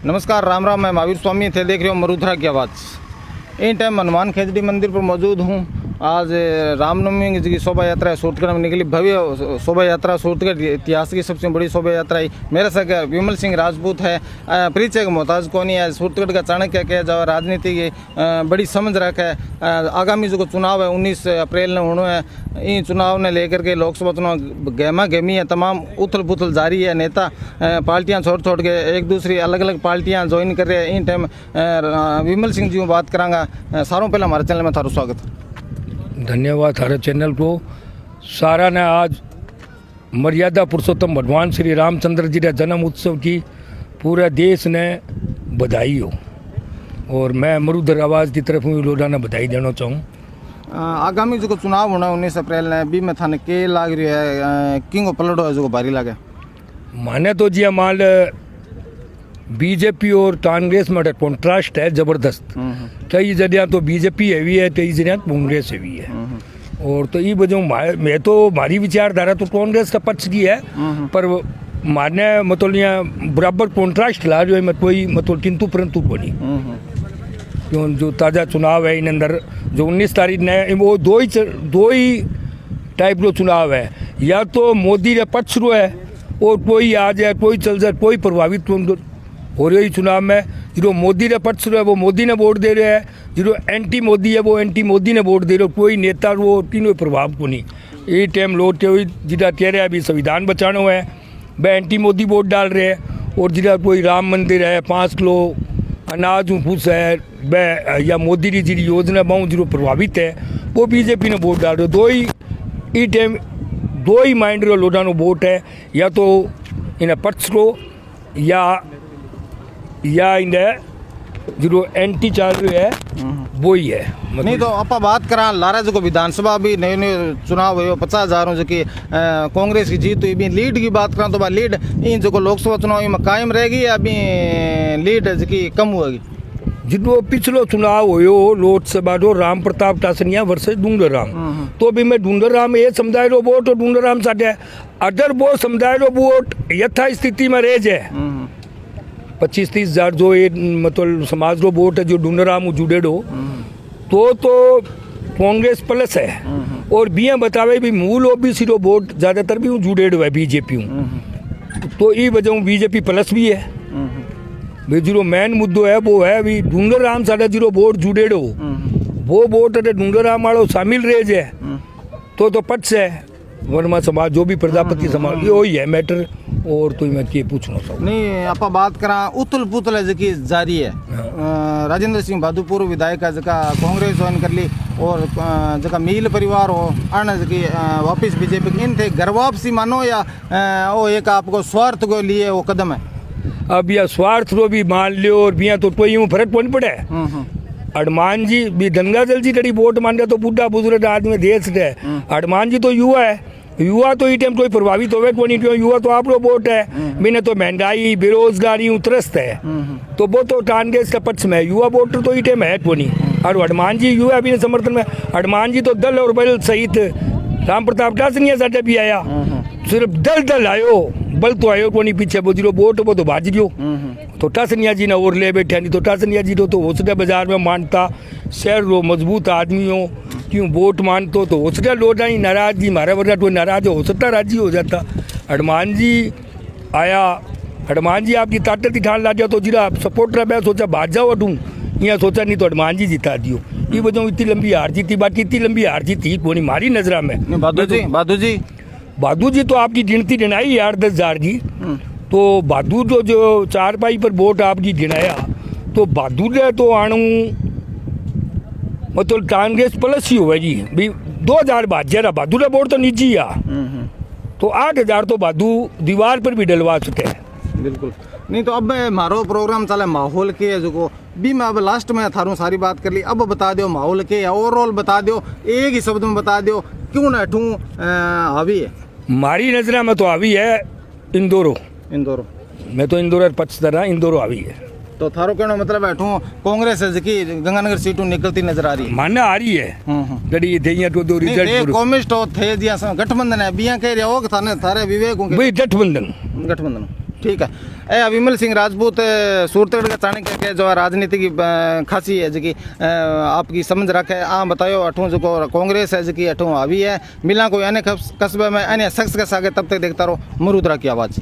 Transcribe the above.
नमस्कार, राम राम। मैं महावीर स्वामी थे, देख रहे हो मरुधरा की आवाज़। इन टाइम हनुमान खेजड़ी मंदिर पर मौजूद हूँ। आज रामनवमी की शोभा यात्रा सूरतगढ़ में निकली। भव्य शोभा यात्रा, सूरतगढ़ इतिहास की सबसे बड़ी शोभा यात्रा है। मेरे संग विमल सिंह राजपूत है। परिचय का मोहताज कौन है। सूरतगढ़ का चाणक्य कह जाओ, राजनीति की बड़ी समझ रख है। आगामी जो चुनाव है 19 अप्रैल ने होना है। इन चुनाव ने लेकर के लोकसभा चुनाव गहमा गहमी है। तमाम उथल पुथल जारी है। नेता पार्टियां छोड़ के एक दूसरी अलग अलग पार्टियां ज्वाइन कर रहे हैं। इन टाइम विमल सिंह जी में बात करांगा। सारों पहले हमारे चैनल में थारो स्वागत। धन्यवाद थारे चैनल को। सारा ने आज मर्यादा पुरुषोत्तम भगवान श्री रामचंद्र जी के जन्म उत्सव की पूरे देश ने बधाई हो, और मैं मरुधर आवाज़ की तरफ रोजाना बधाई देना चाहूँ। आगामी जो चुनाव होना 19 अप्रैल ने भी में थाने के लाग रही है, किंग पलटो है जो भारी लागे। माने तो जी माल बीजेपी और कांग्रेस में कॉन्ट्रास्ट है जबरदस्त। कई जगह तो बीजेपी हैवी है, कई जगह कांग्रेस हैवी है। और तो ये वजह मैं तो हमारी विचारधारा तो कांग्रेस का पक्ष की है, पर माने मतलब यहाँ बराबर कॉन्ट्रास्ट ला जो है मैं कोई मतलब किंतु परंतु को नहीं। क्यों जो ताज़ा चुनाव है इन अंदर जो 19 तारीख ने वो दो ही टाइप रो चुनाव है। या तो मोदी का पक्ष रो है और कोई आ जाए, कोई चल जाए, कोई प्रभावित हो रही चुनाव में। जो मोदी का पक्ष रो है वो मोदी ने वोट दे रहे हैं, जो एंटी मोदी है वो एंटी मोदी ने वोट दे रहे हो। कोई नेता वो तीनों प्रभाव को नहीं। ये टाइम लौटते हुए जिला कह रहे हैं अभी संविधान बचाना है, वह एंटी मोदी वोट डाल रहे हैं। और जिला कोई राम मंदिर है, 5 किलो अनाज फूस है, वह या मोदी की जी योजना बहु जो प्रभावित है वो बीजेपी ने वोट डाल रहे हो। दो ही माइंड रो लोडानो वोट है, या तो इन्हें पक्ष को या इन्हें जो एंटी चाल रहे है वो ही है। नहीं तो आप बात करा लारा जो विधानसभा भी नए नए चुनाव हुए 50,000 जो कि कांग्रेस की जीत हुई। लीड की बात करा तो लीड इन जो लोकसभा चुनाव में कायम रहेगी या अभी लीड जो कि कम होगी। जितो पिछलो चुनाव हो लोकसभा जो राम प्रताप टासनिया वर्सेस डूंगर राम, तो भी मैं डूंगर राम ये समुदाय रो वोट और डूंगर राम साढ़े अदर वो समुदाय रो वोट यथा स्थिति में रह जाए 25-30 हज़ार जो ये मतलब समाज रो वोट है जो डूंगर राम जुड़े डो तो कांग्रेस प्लस है। और बिया बतावे भी मूल ओबीसी रो वोट ज़्यादातर भी जुड़े डो है बीजेपी तो ये वजह बीजेपी प्लस भी है। जो मेन मुद्दो है वो है भी डूंगर राम साढ़े जो वोट जुड़े डो वो वोट अगर डूंगर राम वालों शामिल रह जाए तो पक्ष है। वर्मा समाज जो भी प्रजापति समाज ये वही है मैटर। और तो मैं ये पूछना चाहूँ नहीं आप बात करा उथल पुथल है जी जारी है। राजेंद्र सिंह भादु पूर्व विधायक है जगह कांग्रेस ज्वाइन कर ली, और जगह मील परिवार हो अन जी वापिस बीजेपी इन थे घर वापसी मानो या वो एक आपको स्वार्थ को लिए वो कदम है। अब यह स्वार्थ रो भी मान लियो और बिया तो कोई यूँ फर्क कौन पड़े। हनुमान जी भी गंगा जल जी कड़ी वोट मान रहे तो बुढ़ा बुजुर्ग आदमी देश है। हनुमान जी तो युवा है, युवा तो ये टाइम कोई प्रभावित होवे कोई नहीं। युवा तो आप लोग वोट है, मैंने तो महंगाई बेरोजगारी त्रस्त है तो वो तो कांग्रेस का पक्ष में है। युवा वोटर तो ये टाइम है को नहीं। और हनुमान जी युवा भी समर्थन में। हनुमान जी तो दल और बल सहित राम प्रताप टासनिया साढ़े भी आया, सिर्फ दल आयो, बल तो आयो को नहीं। पीछे वो जीरो वोट वो तो भाज गयो तो टासनिया जी ने और ले बैठे नहीं। तो टासनिया जी तो हौसला बाजार में मानता शहर रो मजबूत आदमी हो क्यों वोट मानतो तो हौसला लोटा ही नाराज जी मारा वरना तो नाराज हो सकता राजी हो जाता। हनुमान जी आया, हनुमान जी आपकी ताकत ही ठान ला दिया तो जीरा सपोर्टर मैं सोचा भाज जाओ दूँ, यहाँ सोचा नहीं तो हनुमान जी जिता दियो। ये वजह इतनी लंबी हार जीती, बाकी इतनी लंबी हार जीती कोनी मारी नजरा में। भादू जी तो आपकी गिनती गिनाई 8-10 हज़ार जी। तो भादू जो 4 पाई पर वोट आपकी गिनाया तो भादू ने तो आणू मतलब कांग्रेस प्लस ही हुआ जी भी 2000 भाज्य रहा। भादू का वोट तो निजी आ तो 8,000 तो भादू दीवार पर भी डलवा चुके हैं। बिल्कुल नहीं तो अब मारो प्रोग्राम चले माहौल के जो भी मैं अब लास्ट में थारू सारी बात कर ली। अब बता दो माहौल के ओवरऑल बता दो, एक ही शब्द में बता दो क्यों न ठू हावी है। हमारी नजर में तो हावी है इंदौरो। मैं तो इंदौर पक्षधर रहा, इंदौरो हावी है। तो थारो कहना मतलब बैठू कांग्रेस है की गंगानगर सीटों निकलती नजर आ रही है। मानना आ रही है जड़ी देइया तो दो रिजल्ट कम्युनिस्ट थे दिया गठबंधन है बिया कह रहे हो थाने थारे विवेक भाई गठबंधन ठीक है। ए विमल सिंह राजपूत सूरतगढ़ का चाणक्य के जो राजनीति की खासी है जी आपकी समझ रखे आ बतायो अठू जो कांग्रेस है जी अठू हावी है मिला कोई अन्य कस्बे में अन्य शख्स के सागे तब तक देखता रहो मरुद्रा की आवाज़।